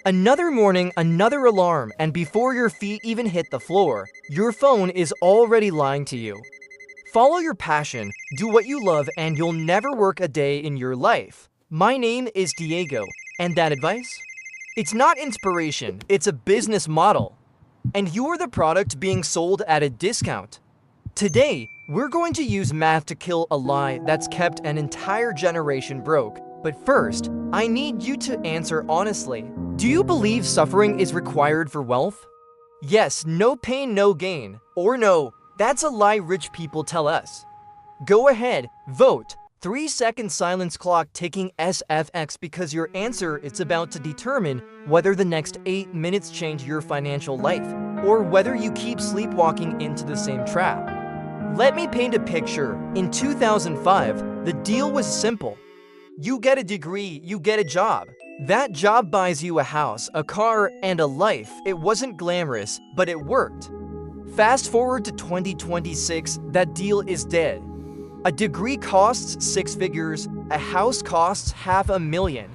Another morning, another alarm, and before your feet even hit the floor, your phone is already lying to you. Follow your passion, do what you love, and you'll never work a day in your life. My name is Diego, and that advice? It's not inspiration, it's a business model. And you're the product being sold at a discount. Today, we're going to use math to kill a lie that's kept an entire generation broke. But first, I need you to answer honestly. Do you believe suffering is required for wealth? Yes, no pain, no gain. Or no, that's a lie rich people tell us. Go ahead, vote. 3-second silence clock ticking SFX because your answer is about to determine whether the next 8 minutes change your financial life, or whether you keep sleepwalking into the same trap. Let me paint a picture. In 2005, the deal was simple. You get a degree, you get a job. That job buys you a house, a car, and a life. It wasn't glamorous, but it worked. Fast forward to 2026, that deal is dead. A degree costs 6 figures, a house costs $500,000.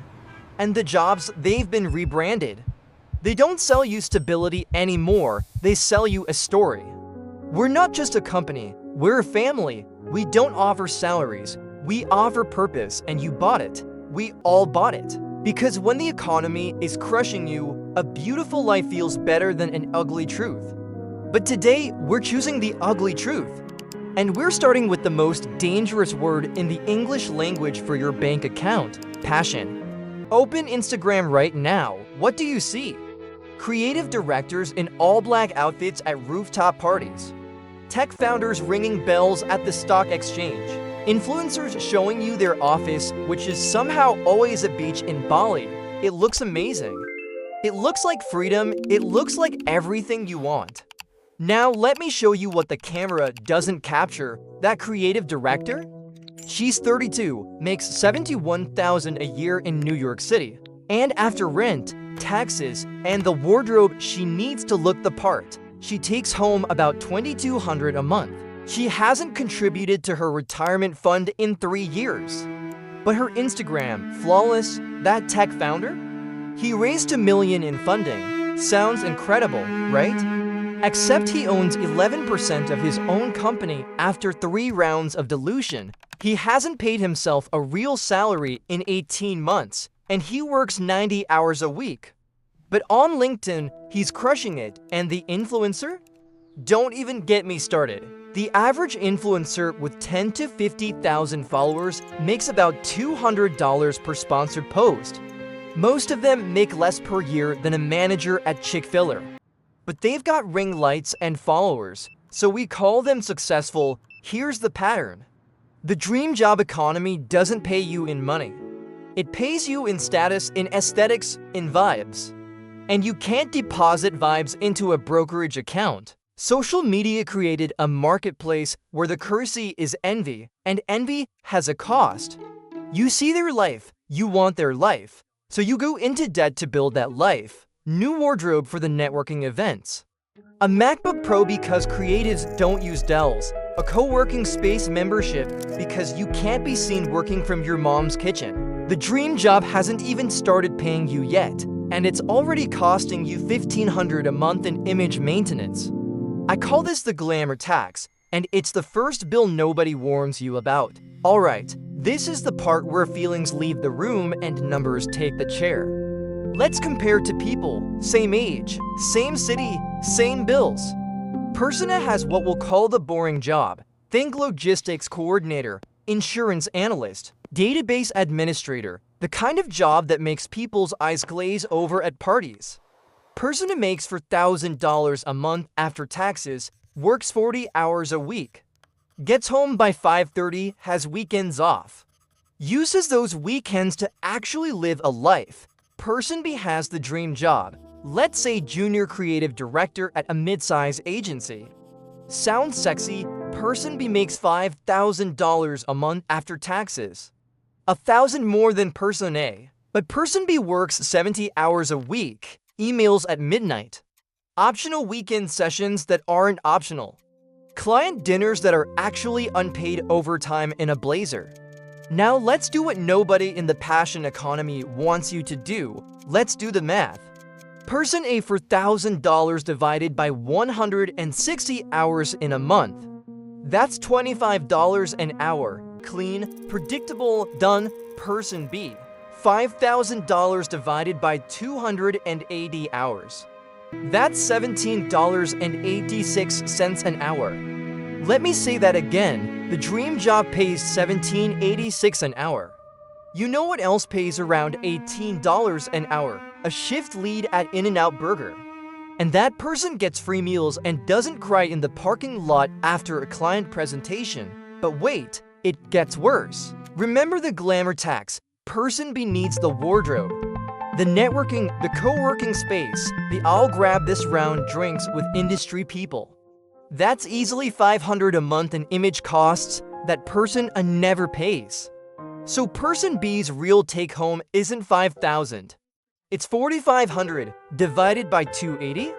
And the jobs, they've been rebranded. They don't sell you stability anymore, they sell you a story. We're not just a company, we're a family. We don't offer salaries, we offer purpose, and you bought it. We all bought it. Because when the economy is crushing you, a beautiful life feels better than an ugly truth. But today, we're choosing the ugly truth. And we're starting with the most dangerous word in the English language for your bank account: passion. Open Instagram right now. What do you see? Creative directors in all-black outfits at rooftop parties. Tech founders ringing bells at the stock exchange. Influencers showing you their office, which is somehow always a beach in Bali. It looks amazing. It looks like freedom. It looks like everything you want. Now let me show you what the camera doesn't capture. That creative director? She's 32, makes $71,000 a year in New York City. And after rent, taxes, and the wardrobe she needs to look the part, she takes home about $2,200 a month. She hasn't contributed to her retirement fund in 3 years. But her Instagram, flawless, that tech founder? He raised $1 million in funding. Sounds incredible, right? Except he owns 11% of his own company after 3 rounds of dilution. He hasn't paid himself a real salary in 18 months, and he works 90 hours a week. But on LinkedIn, he's crushing it, and the influencer? Don't even get me started. The average influencer with 10 to 50,000 followers makes about $200 per sponsored post. Most of them make less per year than a manager at Chick-fil-A. But they've got ring lights and followers, so we call them successful. Here's the pattern. The dream job economy doesn't pay you in money. It pays you in status, in aesthetics, in vibes. And you can't deposit vibes into a brokerage account. Social media created a marketplace where the currency is envy, and envy has a cost. You see their life, you want their life, so you go into debt to build that life. New wardrobe for the networking events. A MacBook Pro because creatives don't use Dells. A co-working space membership because you can't be seen working from your mom's kitchen. The dream job hasn't even started paying you yet, and it's already costing you $1,500 a month in image maintenance. I call this the Glamour Tax, and it's the first bill nobody warns you about. Alright, this is the part where feelings leave the room and numbers take the chair. Let's compare to people, same age, same city, same bills. Persona has what we'll call the boring job. Think logistics coordinator, insurance analyst, database administrator, the kind of job that makes people's eyes glaze over at parties. Persona makes $4,000 a month after taxes, works 40 hours a week, gets home by 5:30, has weekends off, uses those weekends to actually live a life. Person B has the dream job, let's say junior creative director at a mid-size agency. Sounds sexy, Person B makes $5,000 a month after taxes. $1,000 more than Person A. But Person B works 70 hours a week. Emails at midnight, optional weekend sessions that aren't optional, client dinners that are actually unpaid overtime in a blazer. Now let's do what nobody in the passion economy wants you to do. Let's do the math. Person A for $1,000 divided by 160 hours in a month. That's $25 an hour. Clean, predictable, done. Person B, $5,000 divided by 280 hours. That's $17.86 an hour. Let me say that again. The dream job pays $17.86 an hour. You know what else pays around $18 an hour? A shift lead at In-N-Out Burger. And that person gets free meals and doesn't cry in the parking lot after a client presentation. But wait, it gets worse. Remember the Glamour Tax. Person B needs the wardrobe, the networking, the co-working space, the I'll grab this round drinks with industry people. That's easily $500 a month in image costs that person A never pays. So person B's real take-home isn't $5,000. It's $4,500 divided by 280?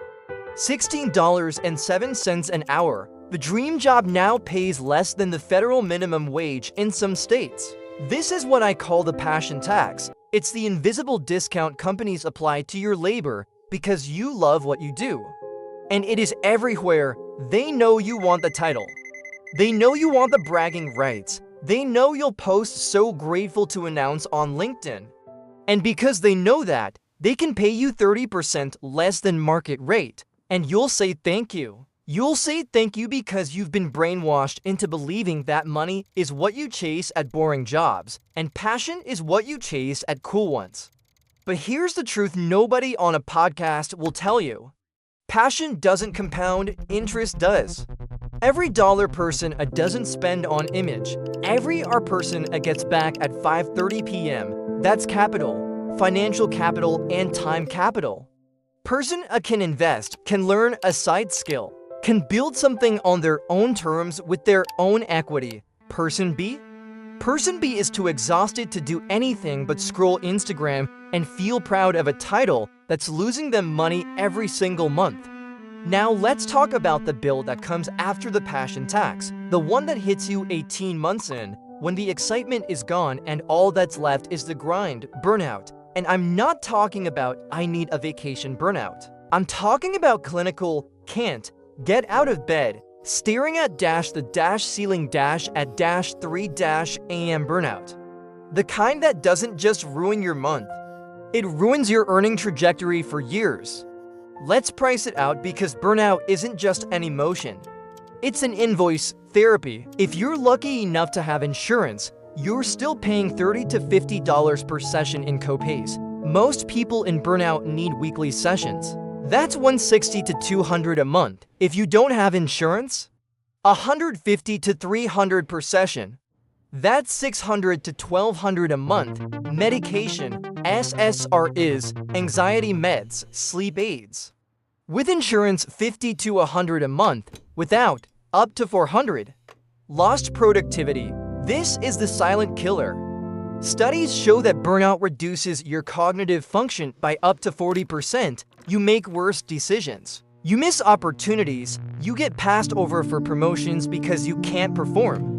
$16.07 an hour. The dream job now pays less than the federal minimum wage in some states. This is what I call the passion tax. It's the invisible discount companies apply to your labor because you love what you do. And it is everywhere. They know you want the title. They know you want the bragging rights. They know you'll post so grateful to announce on LinkedIn. And because they know that, they can pay you 30% less than market rate. And you'll say thank you. You'll say thank you because you've been brainwashed into believing that money is what you chase at boring jobs, and passion is what you chase at cool ones. But here's the truth nobody on a podcast will tell you. Passion doesn't compound, interest does. Every dollar person A doesn't spend on image, every R person A gets back at 5:30 p.m. That's capital, financial capital, and time capital. Person A can invest, can learn a side skill, can build something on their own terms with their own equity. Person B? Person B is too exhausted to do anything but scroll Instagram and feel proud of a title that's losing them money every single month. Now let's talk about the bill that comes after the passion tax, the one that hits you 18 months in, when the excitement is gone and all that's left is the grind, burnout. And I'm not talking about I need a vacation burnout. I'm talking about clinical, can't get out of bed, staring at the ceiling at 3 a.m. burnout. The kind that doesn't just ruin your month. It ruins your earning trajectory for years. Let's price it out because burnout isn't just an emotion. It's an invoice, therapy. If you're lucky enough to have insurance, you're still paying $30 to $50 per session in copays. Most people in burnout need weekly sessions. That's $160 to $200 a month. If you don't have insurance, $150 to $300 per session. That's $600 to $1,200 a month. Medication, SSRIs, anxiety meds, sleep aids. With insurance, $50 to $100 a month. Without, up to $400. Lost productivity. This is the silent killer. Studies show that burnout reduces your cognitive function by up to 40%. You make worse decisions. You miss opportunities. You get passed over for promotions because you can't perform.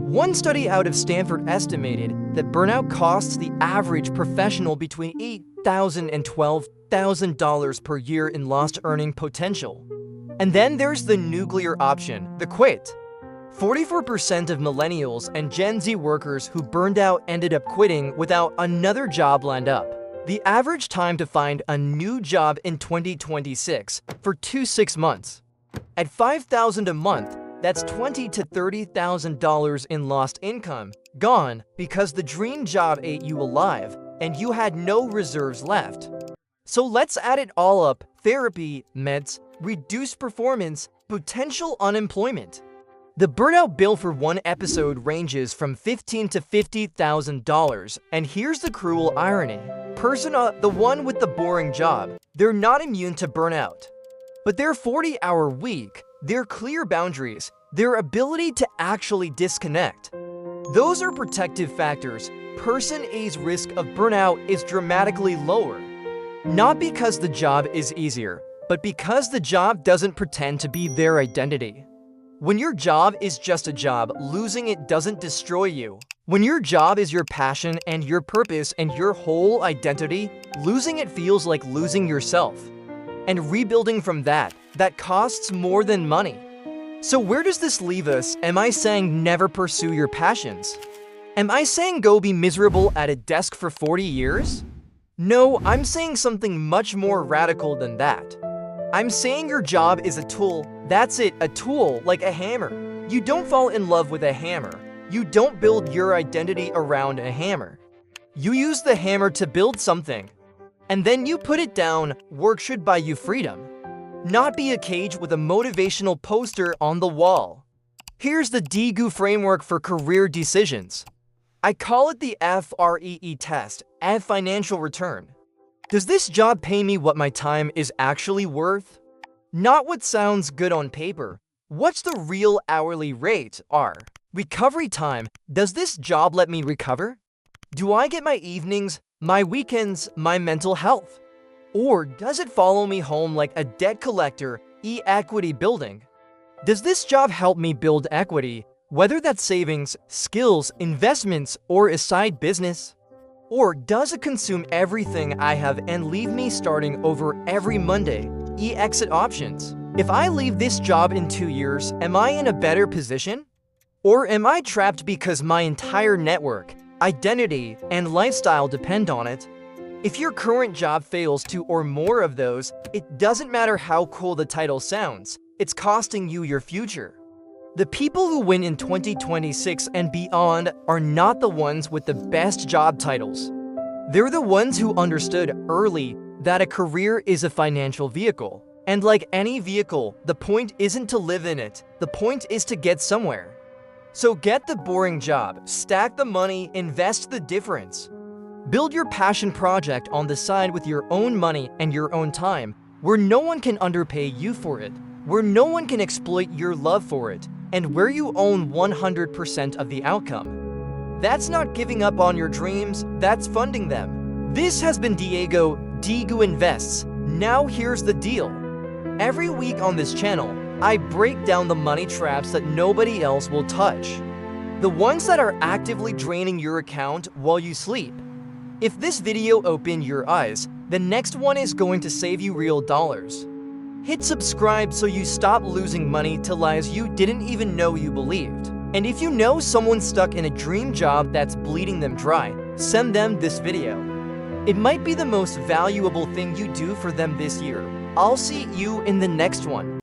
One study out of Stanford estimated that burnout costs the average professional between $8,000 and $12,000 per year in lost earning potential. And then there's the nuclear option, the quit. 44% of millennials and Gen Z workers who burned out ended up quitting without another job lined up. The average time to find a new job in 2026 for 6 months. At $5,000 a month, that's $20,000 to $30,000 in lost income, gone because the dream job ate you alive and you had no reserves left. So let's add it all up: therapy, meds, reduced performance, potential unemployment. The burnout bill for one episode ranges from $15,000 to $50,000, and here's the cruel irony. Person A, the one with the boring job, they're not immune to burnout. But their 40-hour week, their clear boundaries, their ability to actually disconnect. Those are protective factors. Person A's risk of burnout is dramatically lower. Not because the job is easier, but because the job doesn't pretend to be their identity. When your job is just a job, losing it doesn't destroy you. When your job is your passion and your purpose and your whole identity, losing it feels like losing yourself. and rebuilding from that costs more than money. So where does this leave us? Am I saying never pursue your passions? Am I saying go be miserable at a desk for 40 years? No, I'm saying something much more radical than that. I'm saying your job is a tool. That's it, a tool, like a hammer. You don't fall in love with a hammer. You don't build your identity around a hammer. You use the hammer to build something, and then you put it down. Work should buy you freedom, not be a cage with a motivational poster on the wall. Here's the DGU framework for career decisions. I call it the FREE test, F financial return. Does this job pay me what my time is actually worth? Not what sounds good on paper. What's the real hourly rate? R. Recovery time. Does this job let me recover? Do I get my evenings, my weekends, my mental health? Or does it follow me home like a debt collector? Equity building. Does this job help me build equity, whether that's savings, skills, investments, or a side business? Or does it consume everything I have and leave me starting over every Monday? Exit options. If I leave this job in 2 years, am I in a better position? Or am I trapped because my entire network, identity, and lifestyle depend on it? If your current job fails 2 or more of those, it doesn't matter how cool the title sounds, it's costing you your future. The people who win in 2026 and beyond are not the ones with the best job titles. They're the ones who understood early that a career is a financial vehicle. And like any vehicle, the point isn't to live in it, the point is to get somewhere. So get the boring job, stack the money, invest the difference. Build your passion project on the side with your own money and your own time, where no one can underpay you for it, where no one can exploit your love for it, and where you own 100% of the outcome. That's not giving up on your dreams, that's funding them. This has been Diego, DGU Invests. Now here's the deal. Every week on this channel, I break down the money traps that nobody else will touch. The ones that are actively draining your account while you sleep. If this video opened your eyes, the next one is going to save you real dollars. Hit subscribe so you stop losing money to lies you didn't even know you believed. And if you know someone stuck in a dream job that's bleeding them dry, send them this video. It might be the most valuable thing you do for them this year. I'll see you in the next one.